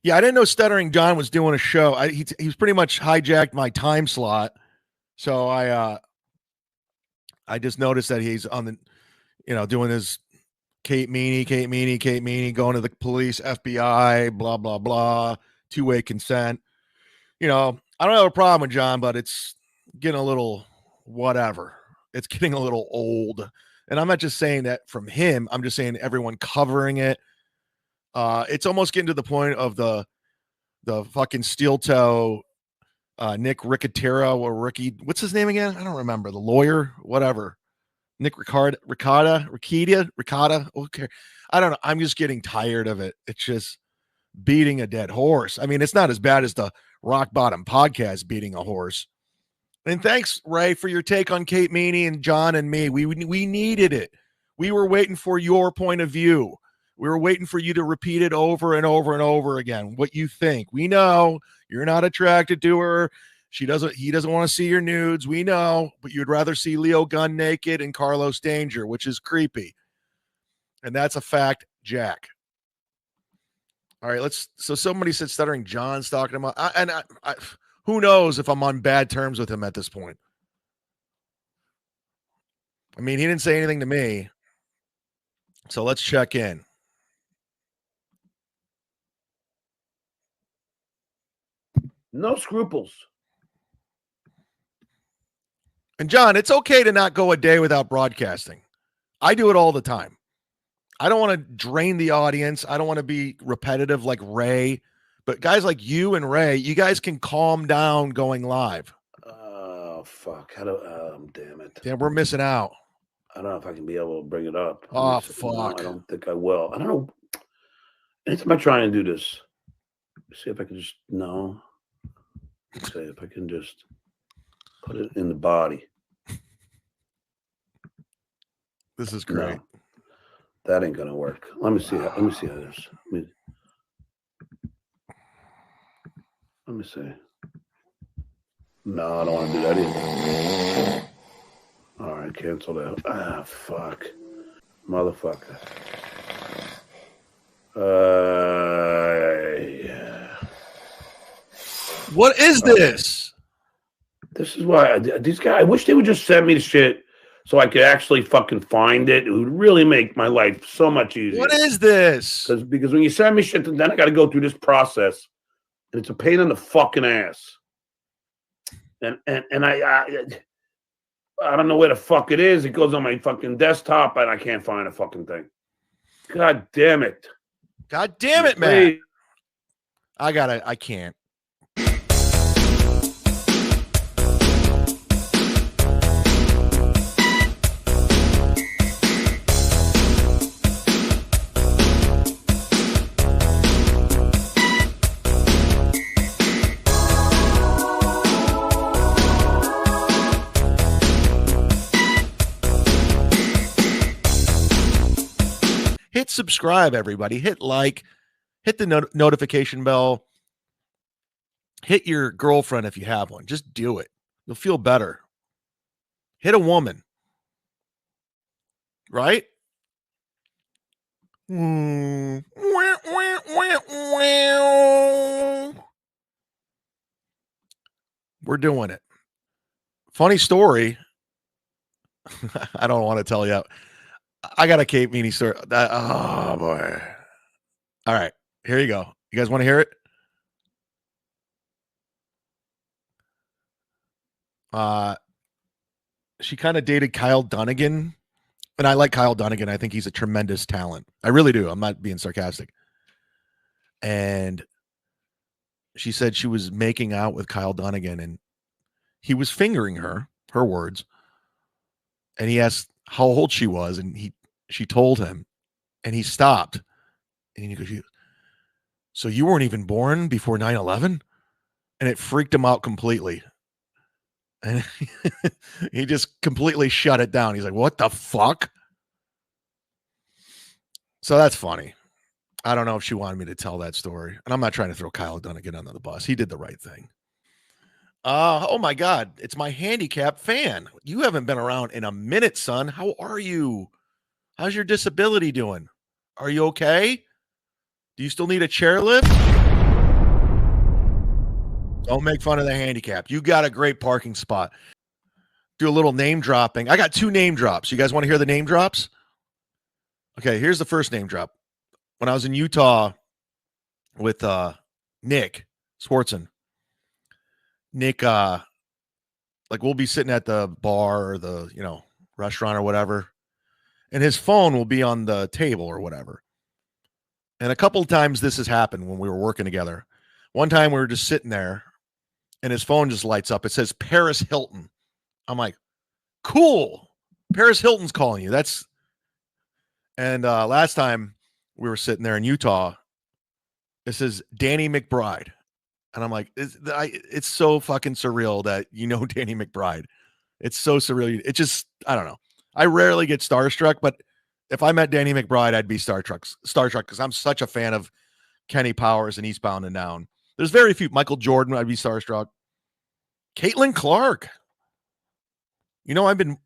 Yeah, I didn't know Stuttering John was doing a show. He's pretty much hijacked my time slot. So I just noticed that he's on the, doing his Kate Meaney, going to the police, FBI, blah, blah, blah, two-way consent. I don't have a problem with John, but it's getting a little whatever. It's getting a little old. And I'm not just saying that from him. I'm just saying everyone covering it. It's almost getting to the point of the fucking steel toe Nick Riccatero or Ricky. What's his name again? I don't remember. The lawyer, whatever. Nick Riccata. Okay. I don't know. I'm just getting tired of it. It's just beating a dead horse. I mean, it's not as bad as the Rock Bottom podcast beating a horse. And thanks, Ray, for your take on Kate Meaney and John and me. We needed it. We were waiting for your point of view. We were waiting for you to repeat it over and over and over again. What you think. We know you're not attracted to her. He doesn't want to see your nudes. We know, but you'd rather see Leo Gunn naked and Carlos Danger, which is creepy. And that's a fact, Jack. All right, so somebody said Stuttering John's talking about, who knows if I'm on bad terms with him at this point. I mean, he didn't say anything to me. So let's check in. No scruples. And John, it's okay to not go a day without broadcasting. I do it all the time. I don't want to drain the audience. I don't want to be repetitive like Ray. But guys like you and Ray, you guys can calm down going live. Oh, fuck. Damn it. Damn, we're missing out. I don't know if I can be able to bring it up. Oh, fuck. No, I don't think I will. I don't know. Anytime I try and do this, see if I can just, no. Let's see if I can just put it in the body. This is great. No, that ain't gonna work. Let me see how this. Let me see. No, I don't want to do that either. All right, cancel that. Ah, fuck, motherfucker. Yeah. What is this? This is why these guys. I wish they would just send me the shit so I could actually fucking find it. It would really make my life so much easier. What is this? Because when you send me shit, then I got to go through this process, and it's a pain in the fucking ass. And I don't know where the fuck it is. It goes on my fucking desktop, and I can't find a fucking thing. God damn it. God damn it, man. I can't. Hit subscribe, everybody. Hit like. Hit the notification bell. Hit your girlfriend if you have one. Just do it. You'll feel better. Hit a woman. Right? We're doing it. Funny story. I don't want to tell you. I got a Kate Meaney story. Oh, boy. All right. Here you go. You guys want to hear it? She kind of dated Kyle Dunnigan. And I like Kyle Dunnigan. I think he's a tremendous talent. I really do. I'm not being sarcastic. And she said she was making out with Kyle Dunnigan and he was fingering her words. And he asked how old she was. And she told him and he stopped. And he goes, so you weren't even born before 9/11? And it freaked him out completely. And he just completely shut it down. He's like, what the fuck? So that's funny. I don't know if she wanted me to tell that story. And I'm not trying to throw Kyle Dunnigan under the bus. He did the right thing. Oh my God. It's my handicap fan. You haven't been around in a minute, son. How are you? How's your disability doing? Are you okay? Do you still need a chairlift? Don't make fun of the handicap. You got a great parking spot. Do a little name dropping. I got 2 name drops. You guys want to hear the name drops? Okay, here's the first name drop. When I was in Utah with Nick Swartzen. Nick, like we'll be sitting at the bar or the, restaurant or whatever, and his phone will be on the table or whatever. And a couple of times this has happened when we were working together. One time we were just sitting there and his phone just lights up. It says Paris Hilton. I'm like, cool. Paris Hilton's calling you. And last time we were sitting there in Utah, it says Danny McBride. And I'm like, it's so fucking surreal that Danny McBride. It's so surreal. It just, I don't know. I rarely get starstruck, but if I met Danny McBride, I'd be starstruck because I'm such a fan of Kenny Powers and Eastbound and Down. There's very few. Michael Jordan, I'd be starstruck. Caitlin Clark. I've been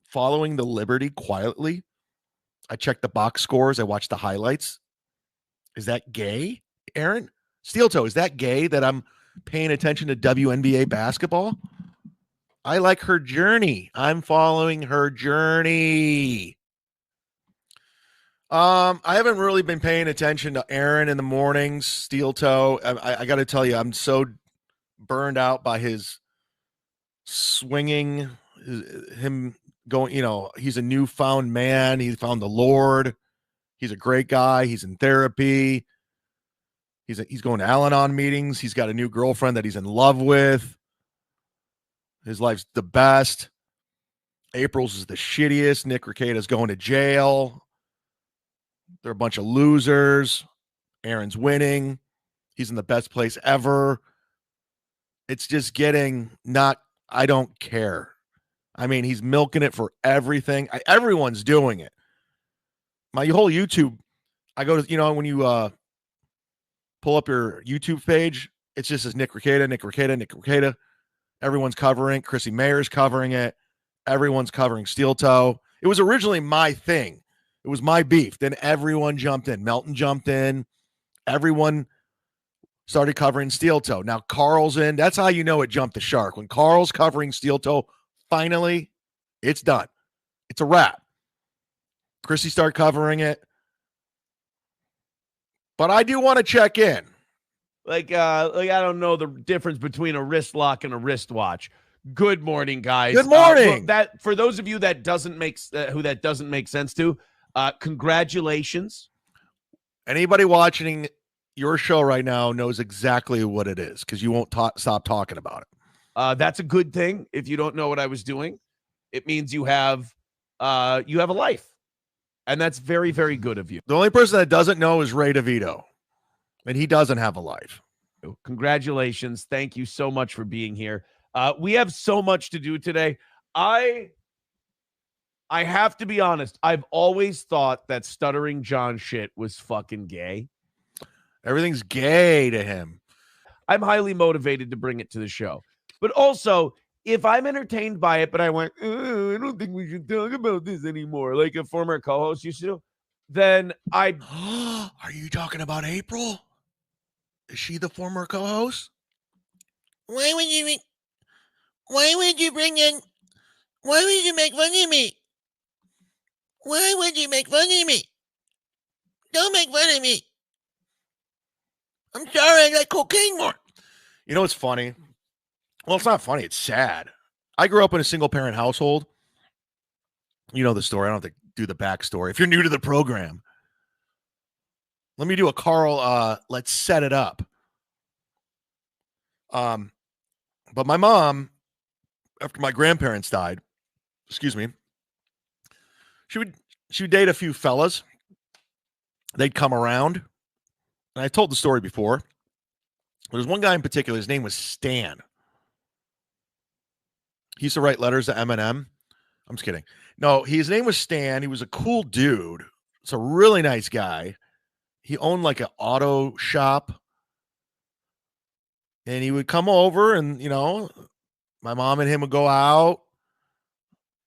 following the Liberty quietly. I check the box scores. I watch the highlights. Is that gay, Aaron? Steel Toe, is that gay that I'm paying attention to WNBA basketball? I like her journey. I'm following her journey. I haven't really been paying attention to Aaron in the mornings, Steel Toe. I got to tell you, I'm so burned out by his swinging, him going, he's a newfound man. He found the Lord. He's a great guy. He's in therapy. He's going to Al-Anon meetings. He's got a new girlfriend that he's in love with. His life's the best. April's is the shittiest. Nick Rekieta's going to jail. They're a bunch of losers. Aaron's winning. He's in the best place ever. It's just getting I don't care. I mean, he's milking it for everything. Everyone's doing it. My whole YouTube, I go to, when you pull up your YouTube page, it's just as Nick Rekieta. Everyone's covering it. Chrissy Mayer's covering it. Everyone's covering Steel Toe. It was originally my thing. It was my beef. Then everyone jumped in. Melton jumped in. Everyone started covering Steel Toe. Now Carl's in. That's how you know it jumped the shark. When Carl's covering Steel Toe, finally, it's done. It's a wrap. Chrissy started covering it. But I do want to check in. Like I don't know the difference between a wrist lock and a wristwatch. Good morning, guys. Good morning. That for those of you that doesn't make sense to, congratulations. Anybody watching your show right now knows exactly what it is because you won't stop talking about it. That's a good thing. If you don't know what I was doing, it means you have a life, and that's very, very good of you. The only person that doesn't know is Ray DeVito, and he doesn't have a life. Congratulations. Thank you so much for being here. We have so much to do today. I have to be honest. I've always thought that Stuttering John shit was fucking gay. Everything's gay to him. I'm highly motivated to bring it to the show. But also, if I'm entertained by it, but I went, I don't think we should talk about this anymore, like a former co-host used to do, then I... Are you talking about April? Is she the former co-host? Why would you make fun of me? Why would you make fun of me? Don't make fun of me. I'm sorry, I like cocaine more. You know what's funny? Well, it's not funny. It's sad. I grew up in a single-parent household. You know the story. I don't have to do the backstory. If you're new to the program, let me do a Carl. Let's set it up. But my mom, after my grandparents died, she would date a few fellas. They'd come around. And I told the story before. There's one guy in particular. His name was Stan. He used to write letters to Eminem. I'm just kidding. No, his name was Stan. He was a cool dude. It's a really nice guy. He owned like an auto shop. And he would come over and, my mom and him would go out.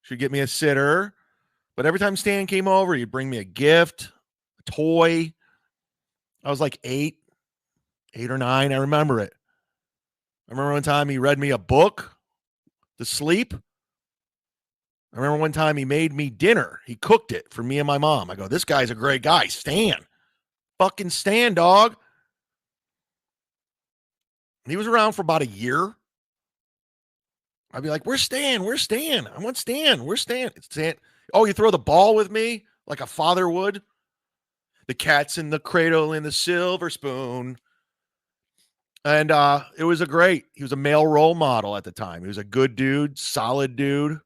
She'd get me a sitter. But every time Stan came over, he'd bring me a gift, a toy. I was like 8 or 9. I remember it. I remember one time he read me a book to sleep. I remember one time he made me dinner. He cooked it for me and my mom. I go, this guy's a great guy. Stan. Fucking Stan, dog. And he was around for about a year. I'd be like, where's Stan? Where's Stan? I want Stan. Where's Stan? It's Stan. Oh, you throw the ball with me like a father would? The cat's in the cradle in the silver spoon. And he was a male role model at the time. He was a good dude, solid dude.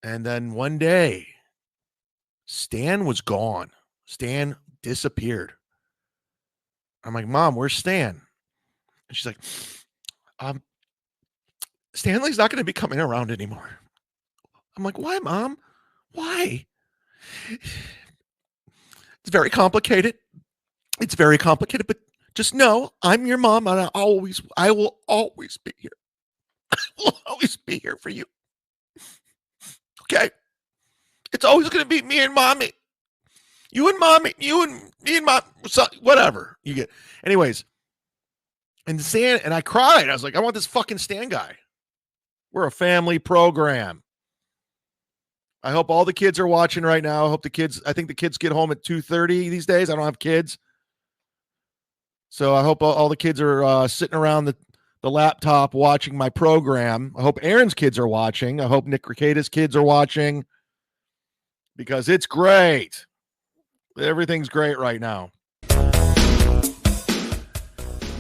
And then one day, Stan was gone. Stan disappeared. I'm like, Mom, where's Stan? And she's like, Stanley's not going to be coming around anymore. I'm like, why, Mom? Why? It's very complicated. It's very complicated, but just know I'm your mom and I will always be here. I will always be here for you. Okay? It's always going to be me and mommy. You and mommy, me and mom, whatever you get. Anyways, and I cried. I was like, I want this fucking Stan guy. We're a family program. I hope all the kids are watching right now. I think the kids get home at 2:30 these days. I don't have kids. So I hope all the kids are sitting around the laptop watching my program. I hope Aaron's kids are watching. I hope Nick Ricada's kids are watching because it's great. Everything's great right now.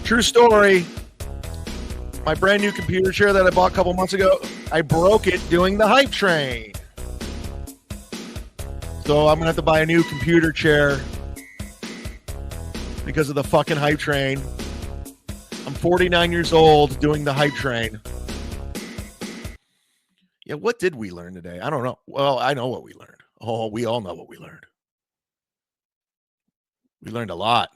True story. My brand new computer chair that I bought a couple months ago, I broke it doing the hype train. So I'm going to have to buy a new computer chair because of the fucking hype train. I'm 49 years old doing the hype train. Yeah, what did we learn today? I don't know. Well, I know what we learned. Oh, we all know what we learned. We learned a lot.